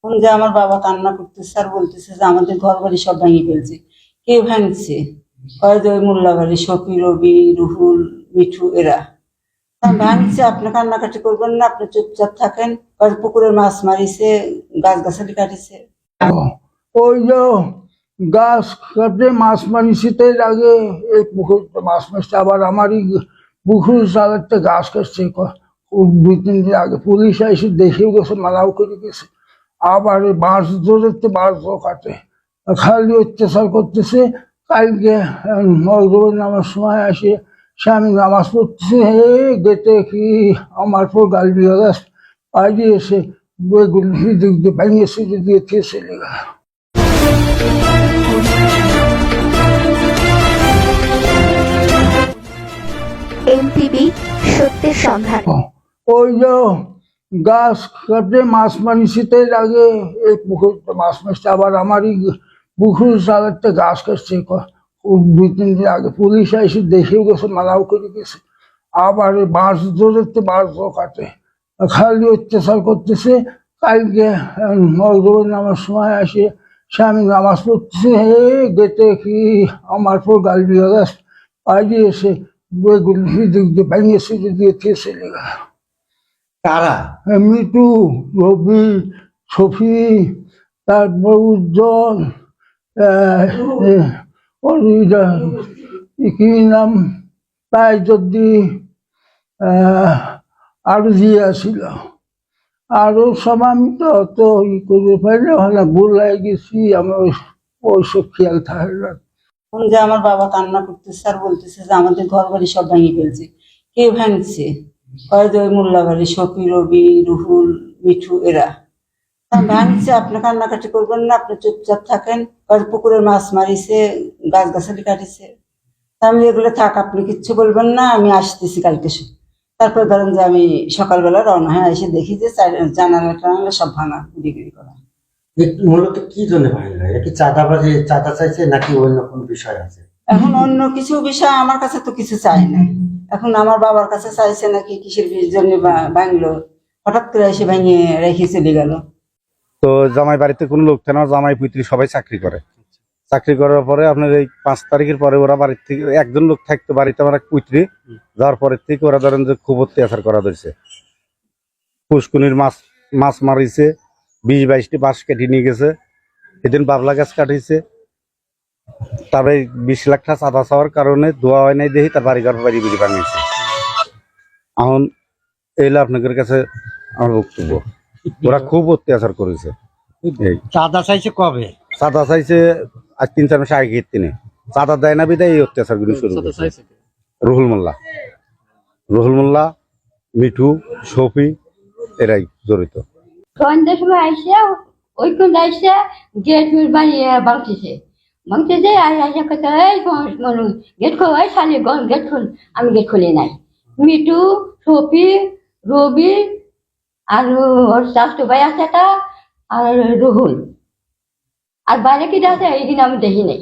যে আমার বাবা কান্না করতেছে আর বলতেছে যে আমাদের ঘর বাড়ি সব ভেঙে ফেলছে। কে ভাঙছে? কয় যে ওই মোল্লা বাড়ি, শফি, রবি, রুহুল, মিঠু এরা ভাঙছে। আপনি কান্নাকাটি করবেন না, আপনি চুপচাপ থাকেন। কয় পুকুরের মাছ মারিছে, গাছ গাছালি কাটিছে। ওই যে গাছ কাটে মাছ মারিছে, তাই আগে এই পুকুর মাছ মারছে, আবার আমারই পুকুর চালাতে গাছ কাটছে 2-3 দিন আগে। পুলিশ এসে দেখেও গেছে, মানাও করে গেছে। আবার বাঁশ ধরতে বাঁশ কাটে, খালি অত্যাচার করতেছে। কালকে মগরবের নামার সময় আসে স্বামী নামাজ পড়তেছে, হে গেটে কি আমার পর গালি দিয়ে গাছ পাই দিয়েছে, ভেঙে সিঁড়ি দিয়ে চলে গেল। এমটিভি সত্যের সন্ধান। ওই যে গাছ কাটে মাছ মারিছে, তাই আগে এই পুকুর মাছ মারছে, আবার আমারই পুকুর চালাতে গাছ কাটছে 2-3 দিন আগে। পুলিশ এসে দেখেও গেছে, মানাও করে গেছে। আবার বাঁশ ধরতে বাঁশ কাটে, খালি অত্যাচার করতেছে। কালকে মগরবের নামার সময় আসে স্বামী নামাজ পড়তেছে, হে গেটে কি আমার পর গালি দিয়ে গাছ পাই দিয়েছে, ভেঙে সিঁড়ি দিয়ে চলে গেল। কারা? মিঠু, রবি, শফি, তারপর উজ্জ্বল, কি নাম, তাই যদি আরো দিয়ে আসছিল, আরো সব আমি তো অত ই করে পাইলে ভালো ভুলাই গেছি, আমার ওইসব খেয়াল থাকে না। যে আমার বাবা কান্না করতেছে আর বলতেছে যে আমাদের ঘর বাড়ি সব ভেঙে ফেলছে। কে ভাঙছে? কয় যে ওই মোল্লা বাড়ি, শফি, রবি, রুহুল, মিঠু এরা ভাঙছে। আপনি কান্নাকাটি করবেন না, আপনি চুপচাপ থাকেন। কয় পুকুরের মাছ মারিছে, গাছ গাছালি কাটিছে। আমি এগুলো থাক, আপনি কিচ্ছু বলবেন না, আমি আসতেছি কালকে। তারপর ধরেন যে আমি সকালবেলা রওনা হয়ে এসে দেখি যে জানালা টানালা সব ভাঙা, বিক্রি করা। মূলত কি জন্য ভাঙলো? এটা কি চাঁদাবাজি, চাঁদা চাইছে নাকি অন্য কোনো বিষয় আছে? এখন অন্য কিছু বিষয় আমার কাছে তো কিছু চাই না। এখন আমার বাবার কাছে চাইছে নাকি কিসের জন্য ভাঙলো, হঠাৎ করে এসে ভেঙে রেখে চলে গেল। তো জামাই বাড়িতে কোনো লোক থাকে না, জামাই পুত্রী সবাই চাকরি করে। চাকরি করার পরে আপনার এই 5 তারিখের পরে ওরা বাড়ির থেকে একজন লোক থাকতো বাড়িতে, আমার এক পুত্রী যাওয়ার পরের থেকে ওরা ধরেন যে খুব অত্যাচার করা ধরছে। পুষ্কুনির মাছ মারিছে, 20-22টি বাঁশ কেটে নিয়ে গেছে। সেদিন বাবলা গাছ কাটিছে। তারপরে 20 লাখ টাকা চাঁদা চাওয়ার কারণে দোয়া হয় নাই, দেখি তার বাড়িঘর বাড়ি ভাঙিয়েছে। এখন এইলে আপনাদের কাছে আমার বক্তব্য, ওরা খুব অত্যাচার করেছে। চাঁদা চাইছে কবে? চাঁদা চাইছে আজ 3-4 মাস আগে। তিনি চাঁদা দেয় না বিদায় এই অত্যাচার গুলি শুরু করেছে। রুহুল মোল্লা, মিঠু, শফি এরাই জড়িত। সন্ধ্যার সময় আইসে ওইখান আইসে গেট বানিয়ে ভাঙতেছে আর আসে কথা, এই মানুষ গেট খোল, ওই শালি গেট খোল। আমি গেট খুলি নাই। মিঠু, শফি, রবি আর ওর শাস্তু ভাই আছে একটা, আর রুহুল, আর বাইরে কি আছে এইদিন আমি দেখি নাই।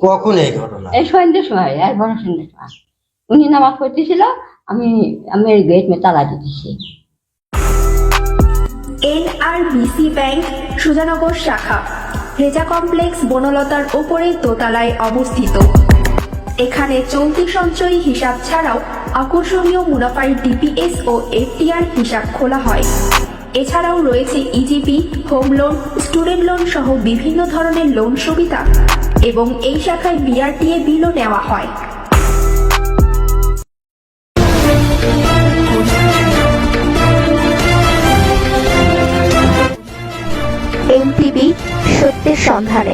কখন এই ঘটনা? এই সন্ধ্যের সময়, আর বড় সন্ধ্যের সময় উনি নামাজ পড়তেছিল, আমি গেট মে তালা দিতেছি। NRBC ব্যাংক সুজানগর শাখা রেজা কমপ্লেক্স বনলতার ওপরে দোতলায় অবস্থিত। এখানে চলতি সঞ্চয়ী হিসাব ছাড়াও আকর্ষণীয় মুনাফার ডিপিএস ও এফডিআর হিসাব খোলা হয়। এছাড়াও রয়েছে e-GP, home loan, student loan সহ বিভিন্ন ধরনের লোন সুবিধা এবং এই শাখায় বিআরটিএ বিলও নেওয়া হয়। এমটিভি সত্যের সন্ধানে।